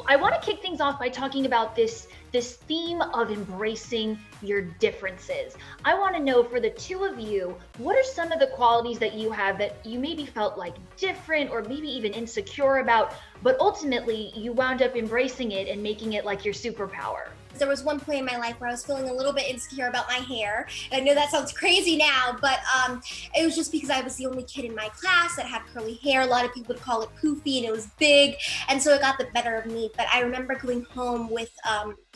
I want to kick things off by talking about this theme of embracing your differences. I want to know, for the two of you, what are some of the qualities that you have that you maybe felt like different or maybe even insecure about, but ultimately you wound up embracing it and making it like your superpower? There was one point in my life where I was feeling a little bit insecure about my hair. And I know that sounds crazy now, but it was just because I was the only kid in my class that had curly hair. A lot of people would call it poofy, and it was big, and so it got the better of me. But I remember going home with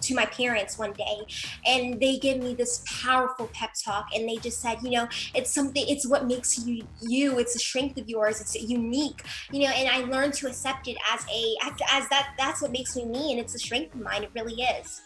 to my parents one day, and they gave me this powerful pep talk, and they just said, it's what makes you you. It's a strength of yours. It's unique, and I learned to accept it as that's what makes me, and it's a strength of mine. It really is.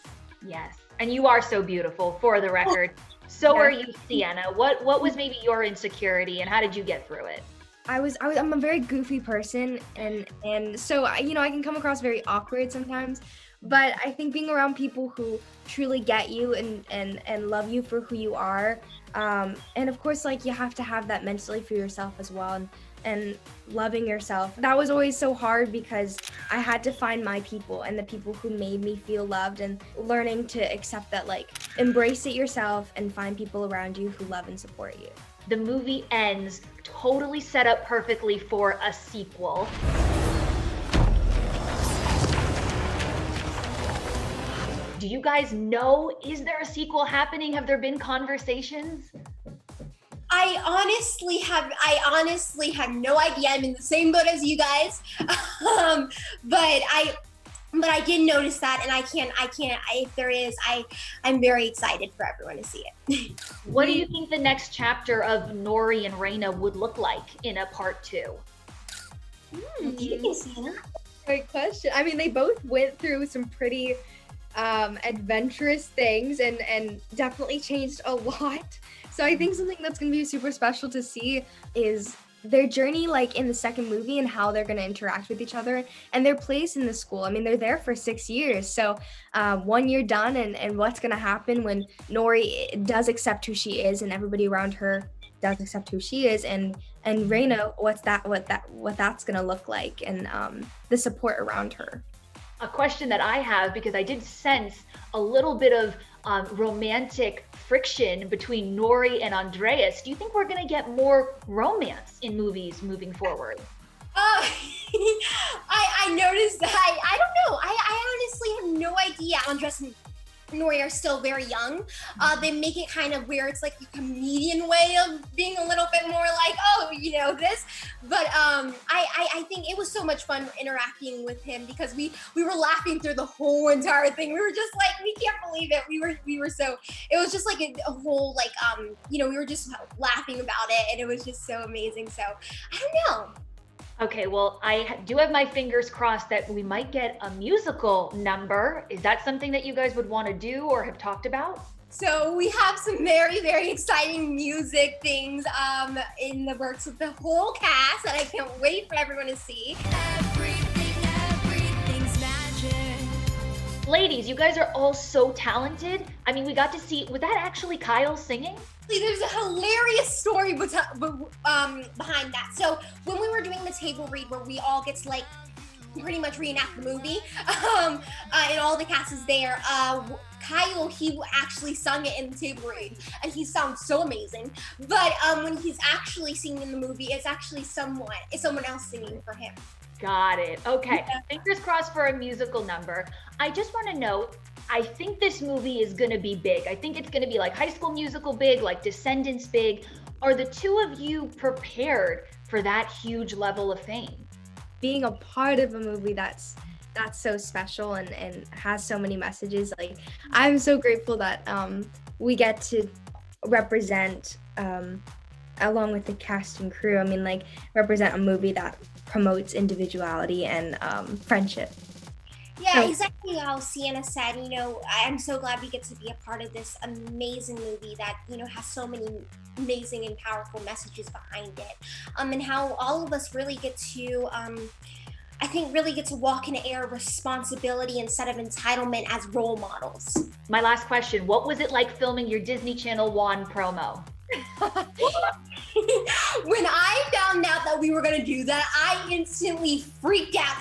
Yes. And you are so beautiful, for the record. So are you, Sienna. What was maybe your insecurity, and how did you get through it? I'm a very goofy person, and so I can come across very awkward sometimes, but I think being around people who truly get you and love you for who you are, and of course, like, you have to have that mentally for yourself as well, and loving yourself. That was always so hard because I had to find my people and the people who made me feel loved, and learning to accept that, like, embrace it yourself and find people around you who love and support you. The movie ends totally set up perfectly for a sequel. Do you guys know, is there a sequel happening? Have there been conversations? I honestly have no idea. I'm in the same boat as you guys. But I did notice that, and I can't, if there is, I'm very excited for everyone to see it. What do you think the next chapter of Nori and Reina would look like in a part 2? Great question. I mean, they both went through some pretty adventurous things and definitely changed a lot. So I think something that's going to be super special to see is their journey, like, in the second movie, and how they're going to interact with each other and their place in the school. I mean, they're there for 6 years. So 1 year done, and what's going to happen when Nori does accept who she is and everybody around her does accept who she is, and Reina, what that's going to look like, and the support around her. A question that I have, because I did sense a little bit of romantic friction between Nori and Andreas. Do you think we're going to get more romance in movies moving forward? I noticed that. I don't know. I honestly have no idea. Andres and Nori are still very young. They make it kind of where it's like a comedian way of being a little bit more like, this. But I think it was so much fun interacting with him, because we were laughing through the whole entire thing. We were just like, we can't believe it. We were so, it was just like a whole, like, we were just laughing about it, and it was just so amazing. So I don't know. Okay, well, I do have my fingers crossed that we might get a musical number. Is that something that you guys would want to do or have talked about? So we have some very, very exciting music things in the works with the whole cast that I can't wait for everyone to see. Everything's magic. Ladies, you guys are all so talented. I mean, we got to see, was that actually Kyle singing? There's a hilarious story behind that. So when we were doing the table read, where we all get to, like, pretty much reenact the movie, and all the cast is there, Kyle, he actually sung it in the table read, and he sounds so amazing. But when he's actually singing in the movie, it's actually someone else singing for him. Got it. Okay. Fingers crossed for a musical number. I just want to know, I think this movie is going to be big. I think it's going to be like High School Musical big, like Descendants big. Are the two of you prepared for that huge level of fame? Being a part of a movie that's so special and has so many messages, like, I'm so grateful that we get to represent, along with the cast and crew, I mean, like, represent a movie that promotes individuality and friendship. Yeah, exactly how Sienna said. I'm so glad we get to be a part of this amazing movie that, has so many amazing and powerful messages behind it. And how all of us really get to, I think, really get to walk in an air of responsibility instead of entitlement as role models. My last question, what was it like filming your Disney Channel Wand promo? When I found out that we were gonna do that, I instantly freaked out.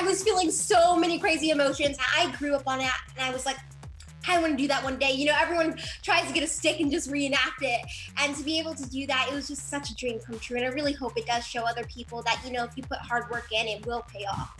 I was feeling so many crazy emotions. I grew up on it, and I was like, I want to do that one day. You know, everyone tries to get a stick and just reenact it. And to be able to do that, it was just such a dream come true. And I really hope it does show other people that, you know, if you put hard work in, it will pay off.